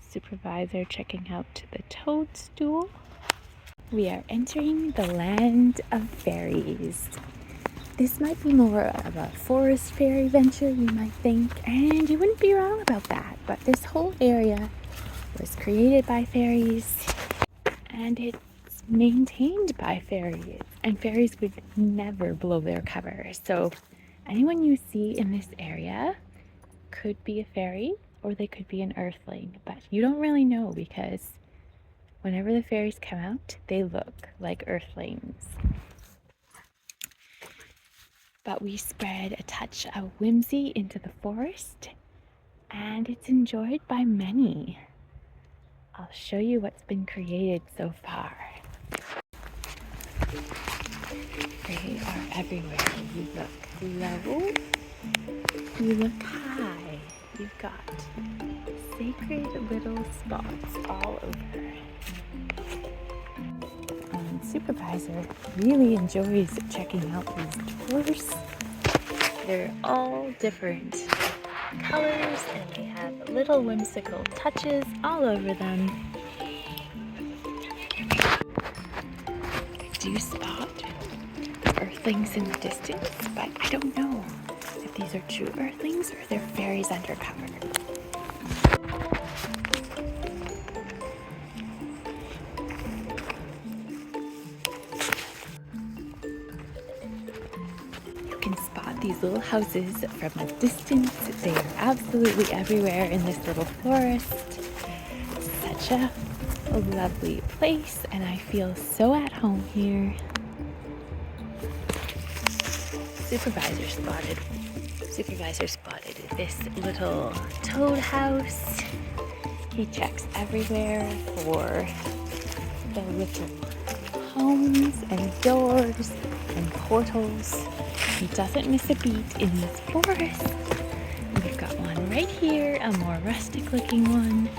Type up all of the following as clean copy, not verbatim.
Supervisor checking out the toadstool. We are entering the land of fairies. This might be more of a forest fairy venture, you might think, and you wouldn't be wrong about that. But this whole area was created by fairies, and it's maintained by fairies, and fairies would never blow their cover. So anyone you see in this area could be a fairy, or they could be an earthling, but you don't really know because whenever the fairies come out, they look like earthlings. But we spread a touch of whimsy into the forest, and it's enjoyed by many. I'll show you what's been created so far. They are everywhere. You look low, you look high. You've got sacred little spots all over. And Supervisor really enjoys checking out these doors. They're all different colors and they have little whimsical touches all over them. I do spot earthlings in the distance, but I don't know if these are true earthlings or they're fairies undercover. You can spot these little houses from a distance. They are absolutely everywhere in this little forest. Such a lovely place, and I feel so at home here. Supervisor spotted this little toad house. He checks everywhere for the little homes and doors and portals. He doesn't miss a beat in this forest. We've got one right here, a more rustic looking one.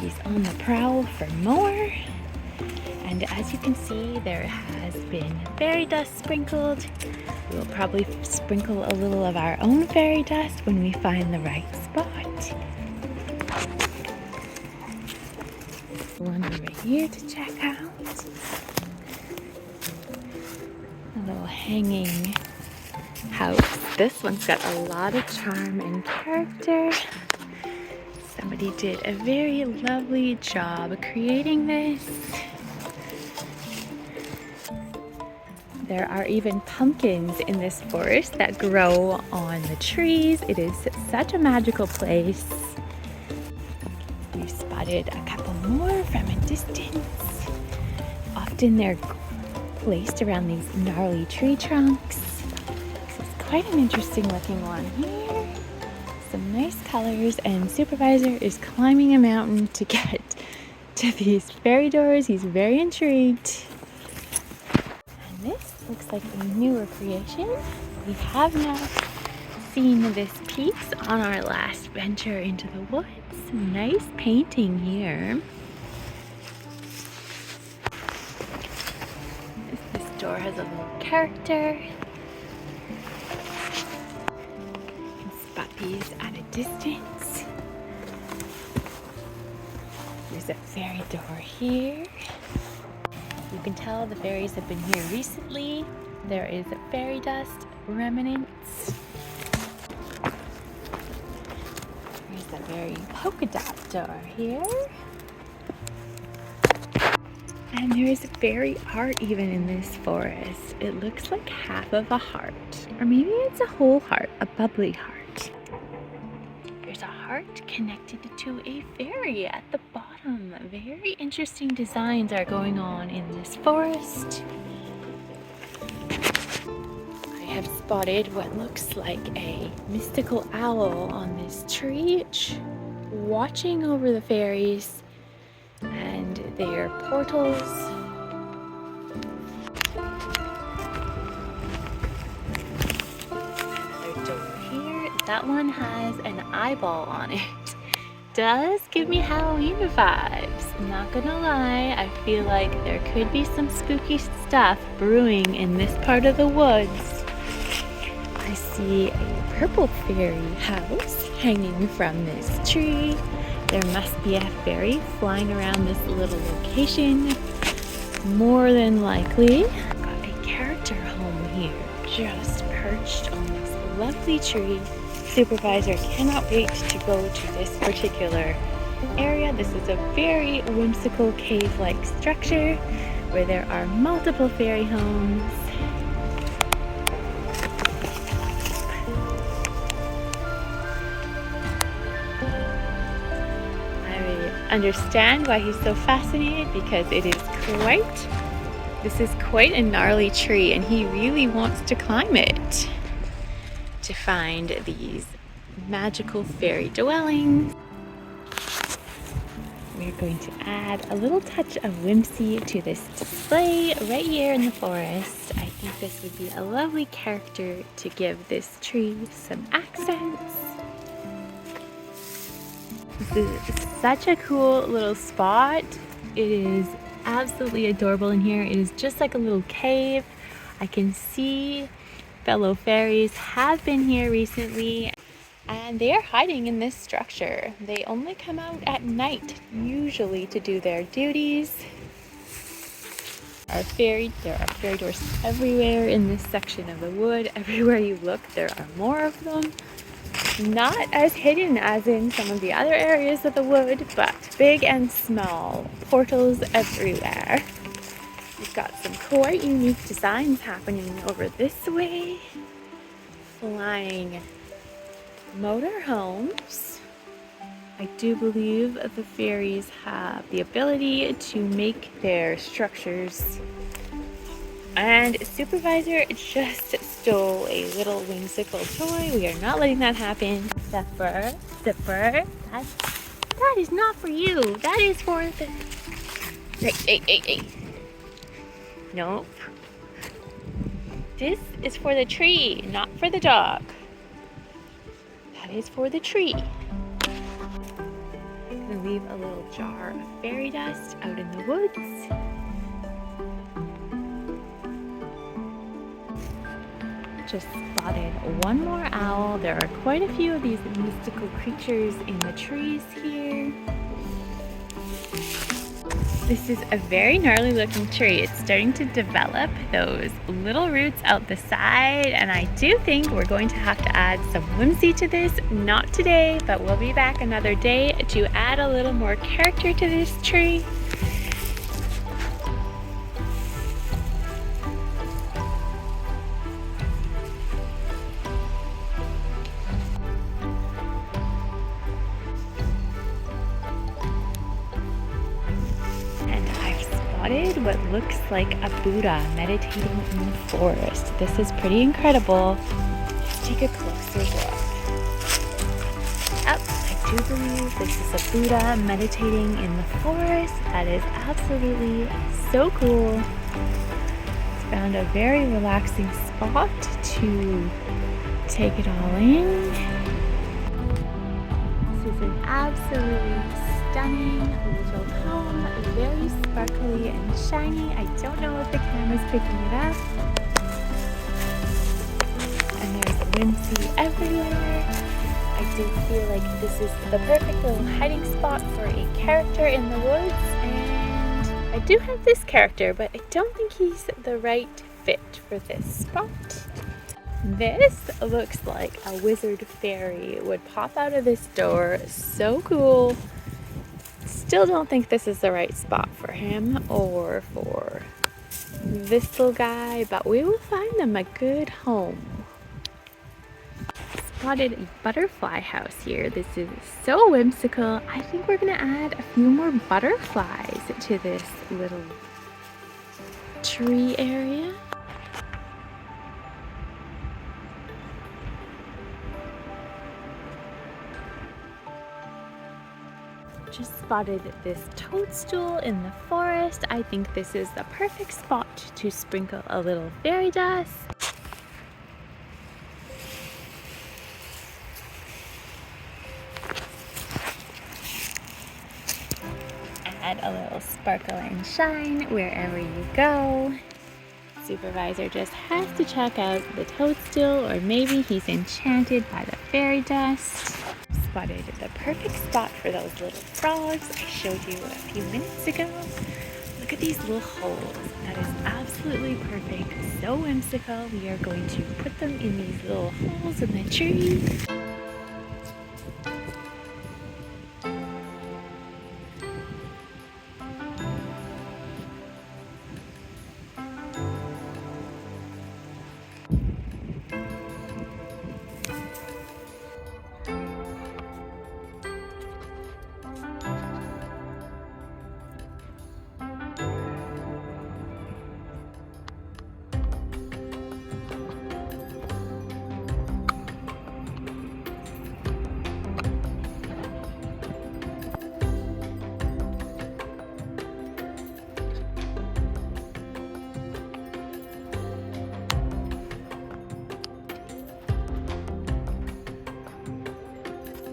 He's on the prowl for more. And as you can see, there has been fairy dust sprinkled. We'll probably sprinkle a little of our own fairy dust when we find the right spot. One over here to check out. A little hanging house. This one's got a lot of charm and character. Somebody did a very lovely job creating this. There are even pumpkins in this forest that grow on the trees. It is such a magical place. We've spotted a couple more from a distance. Often they're placed around these gnarly tree trunks. This is quite an interesting looking one here. Some nice colors, and Supervisor is climbing a mountain to get to these fairy doors. He's very intrigued. And this looks like a newer creation. We have now seen this piece on our last venture into the woods. Nice painting here. This door has a little character. You can spot these at a distance. There's a fairy door here. You can tell the fairies have been here recently. There is a fairy dust remnants. There's a very polka dot door here. And there's fairy art even in this forest. It looks like half of a heart. Or maybe it's a whole heart, a bubbly heart. There's a heart connected to a fairy at the bottom. Very interesting designs are going on in this forest. I have spotted what looks like a mystical owl on this tree, watching over the fairies and their portals. Another door here. That one has an eyeball on it. Does give me Halloween vibes. Not gonna lie, I feel like there could be some spooky stuff brewing in this part of the woods. I see a purple fairy house hanging from this tree. There must be a fairy flying around this little location. More than likely. Got a character home here, just perched on this lovely tree. Supervisor cannot wait to go to this particular area. This is a very whimsical cave-like structure where there are multiple fairy homes. I understand why he's so fascinated, because this is quite a gnarly tree and he really wants to climb it to find these magical fairy dwellings. We're going to add a little touch of whimsy to this display right here in the forest. I think this would be a lovely character to give this tree some accents. This is such a cool little spot. It is absolutely adorable in here. It is just like a little cave. I can see fellow fairies have been here recently, and they are hiding in this structure. They only come out at night, usually to do their duties. There are fairy doors everywhere in this section of the wood. Everywhere you look, there are more of them. Not as hidden as in some of the other areas of the wood, but big and small. Portals everywhere. We've got some quite unique designs happening over this way. Flying motorhomes. I do believe the fairies have the ability to make their structures. And Supervisor just stole a little whimsical toy. We are not letting that happen. Zipper, that is not for you. That is for the... Hey. Nope. This is for the tree, not for the dog. That is for the tree. I'm gonna leave a little jar of fairy dust out in the woods. Just spotted one more owl. There are quite a few of these mystical creatures in the trees here. This is a very gnarly looking tree. It's starting to develop those little roots out the side, and I do think we're going to have to add some whimsy to this. Not today, but we'll be back another day to add a little more character to this tree. What looks like a Buddha meditating in the forest. This is pretty incredible. Let's take a closer look. Yep, I do believe this is a Buddha meditating in the forest. That is absolutely so cool. Found a very relaxing spot to take it all in. This is an absolutely stunning little home, very sparkly and shiny. I don't know if the camera's picking it up. And there's whimsy everywhere. I do feel like this is the perfect little hiding spot for a character in the woods. And I do have this character, but I don't think he's the right fit for this spot. This looks like a wizard fairy would pop out of this door. So cool. Still don't think this is the right spot for him or for this little guy, but we will find them a good home. Spotted a butterfly house here. This is so whimsical. I think we're gonna add a few more butterflies to this little tree area. Just spotted this toadstool in the forest. I think this is the perfect spot to sprinkle a little fairy dust. Add a little sparkle and shine wherever you go. Supervisor just has to check out the toadstool, or maybe he's enchanted by the fairy dust. spotted the perfect spot for those little frogs I showed you a few minutes ago. Look at these little holes. That is absolutely perfect. So whimsical. We are going to put them in these little holes in the tree.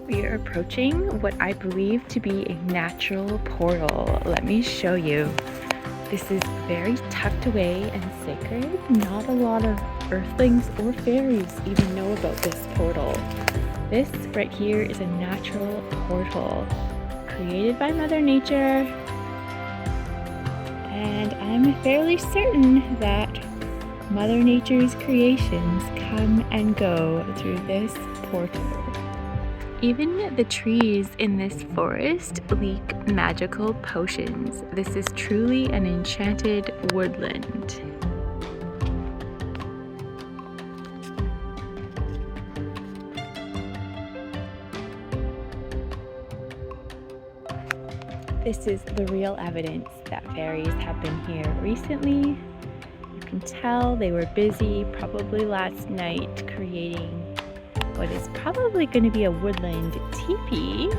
We are approaching what I believe to be a natural portal. Let me show you. This is very tucked away and sacred. Not a lot of earthlings or fairies even know about this portal. This right here is a natural portal created by Mother Nature. And I'm fairly certain that Mother Nature's creations come and go through this portal. Even the trees in this forest leak magical potions. This is truly an enchanted woodland. This is the real evidence that fairies have been here recently. You can tell they were busy, probably last night, creating what is probably going to be a woodland teepee.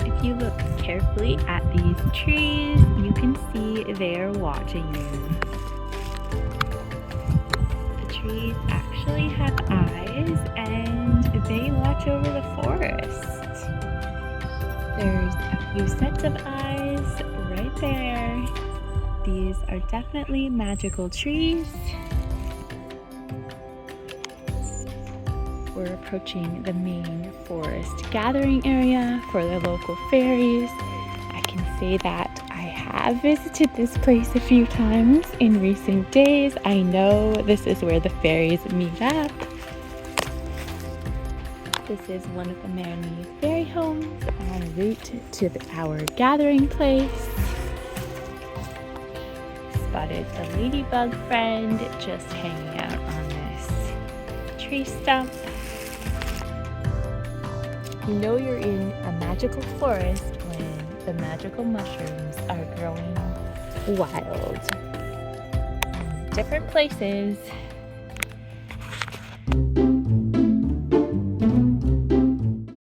If you look carefully at these trees, you can see they're watching you. The trees actually have eyes and they watch over the forest. There's a few sets of eyes right there. These are definitely magical trees. We're approaching the main forest gathering area for the local fairies. I can say that I have visited this place a few times in recent days. I know this is where the fairies meet up. This is one of the many fairy homes en route to our gathering place. Spotted the ladybug friend just hanging out on this tree stump. You know you're in a magical forest when the magical mushrooms are growing wild in different places.